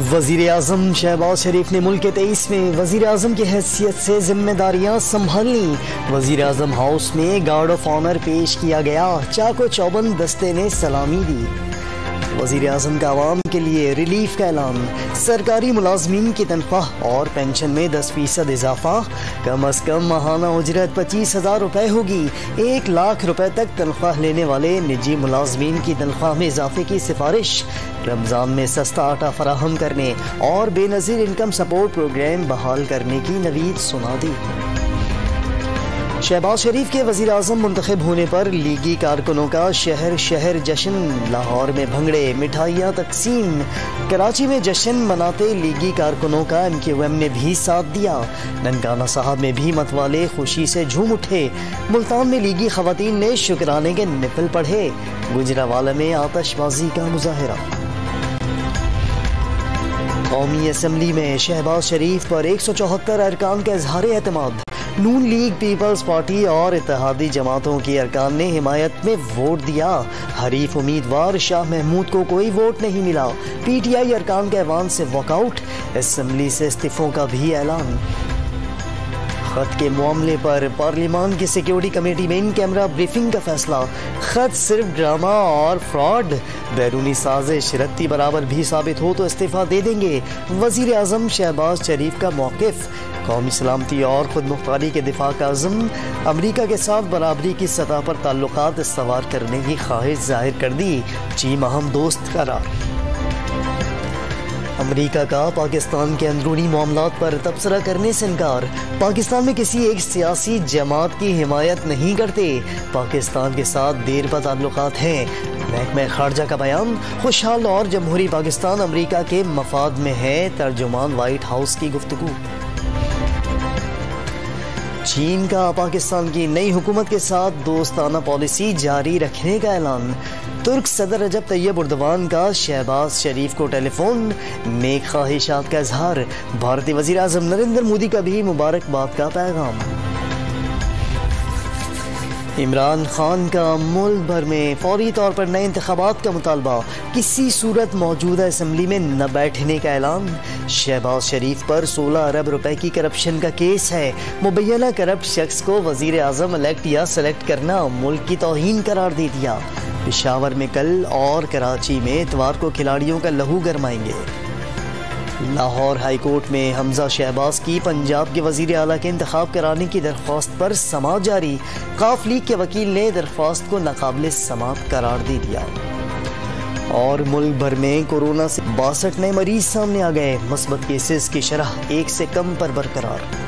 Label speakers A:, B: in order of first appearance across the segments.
A: वज़ीर आज़म शहबाज शरीफ ने मुल्क के 23वें वज़ीर आज़म की हैसियत से जिम्मेदारियां संभाल ली। वज़ीर आज़म हाउस में गार्ड ऑफ ऑनर पेश किया गया। चाको चौबंद दस्ते ने सलामी दी। वज़ीर आज़म का आवाम के लिए रिलीफ का ऐलान। सरकारी मुलाजमीन की तनख्वाह और पेंशन में 10% इजाफा। कम अज कम माहाना उजरत 25,000 रुपए होगी। 1 लाख रुपए तक तनख्वाह लेने वाले निजी मुलाजमीन की तनख्वाह में इजाफे की सिफारिश। रमजान में सस्ता आटा फराहम करने और बेनज़ीर इनकम सपोर्ट प्रोग्राम बहाल करने की नवीद सुना दी। शहबाज शरीफ के वज़ीर आज़म मुंतखब होने पर लीगी कारकुनों का शहर शहर जश्न। लाहौर में भंगड़े, मिठाइयाँ तकसीम। कराची में जश्न मनाते लीगी कारकुनों का MQM ने भी साथ दिया। ननकाना साहब में भी मतवाले खुशी से झूम उठे। मुल्तान में लीगी खवातीन ने शुक्राने के निफल पढ़े। गुजरावाला में आतशबाजी का मुजाहरा। कौमी असम्बली में शहबाज शरीफ पर 174 अरकान का इजहार एतमाद। नून लीग, पीपल्स पार्टी और इत्तेहादी जमातों के अरकान ने हिमायत में वोट दिया। हरीफ उम्मीदवार शाह महमूद को कोई वोट नहीं मिला। PTI अरकान के ऐवान से वॉकआउट। असम्बली से इस्तीफों का भी ऐलान। खत के मामले पर पार्लियामान की सिक्योरिटी कमेटी में इन कैमरा ब्रीफिंग का फैसला। खत सिर्फ ड्रामा और फ्रॉड, बैरूनी साजिश रत्ती बराबर भी साबित हो तो इस्तीफा दे देंगे। वजीर आजम शहबाज शरीफ का मौकिफ। कौमी सलामती और खुद मुख्तारी के दिफा का अज़्म। अमरीका के साथ बराबरी की सतह पर ताल्लुकात इस्तवार करने की ख्वाहिश जाहिर कर दी। चीन अहम दोस्त करार। अमरीका का पाकिस्तान के अंदरूनी मामलात पर तबसरा करने से इनकार। पाकिस्तान में किसी एक सियासी जमात की हिमायत नहीं करते। पाकिस्तान के साथ देरपा ताल्लुकात हैं। महकमा खारजा का बयान। खुशहाल और जमहूरी पाकिस्तान अमरीका के मफाद में है। तर्जुमान व्हाइट हाउस की गुफ्तगू। चीन का पाकिस्तान की नई हुकूमत के साथ दोस्ताना पॉलिसी जारी रखने का ऐलान। तुर्क सदर रजब तैयब उर्दवान का शहबाज शरीफ को टेलीफोन। नेक ख्वाहिशात का इजहार। भारतीय वज़ीर आज़म नरेंद्र मोदी का भी मुबारकबाद का पैगाम। इमरान खान का मुल्क भर में फौरी तौर पर नए इंतखाबात का मुतालबा। किसी सूरत मौजूदा असम्बली में न बैठने का ऐलान। शहबाज शरीफ पर 16 अरब रुपए की करप्शन का केस है। मुबैना करप्ट शख्स को वजीर आज़म इलेक्ट या सेलेक्ट करना मुल्क की तौहीन करार दे दिया। पेशावर में कल और कराची में इतवार को खिलाड़ियों का लहू गरमाएंगे। लाहौर हाई कोर्ट में हमजा शहबाज की पंजाब के वजीर आला के इंतखाब कराने की दरख्वास्त पर समाअत जारी। काफ लीग के वकील ने दरख्वास्त को नाकाबिले समाअत करार दे दिया। और मुल्क भर में कोरोना से 62 नए मरीज सामने आ गए। मस्बत केसेस की शरह 1 से कम पर बरकरार।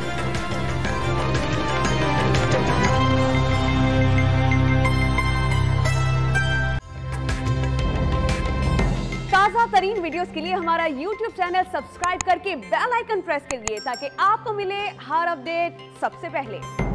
B: ताज़ा तरीन वीडियोस के लिए हमारा YouTube चैनल सब्सक्राइब करके बेल आइकन प्रेस करिए ताकि आपको मिले हर अपडेट सबसे पहले।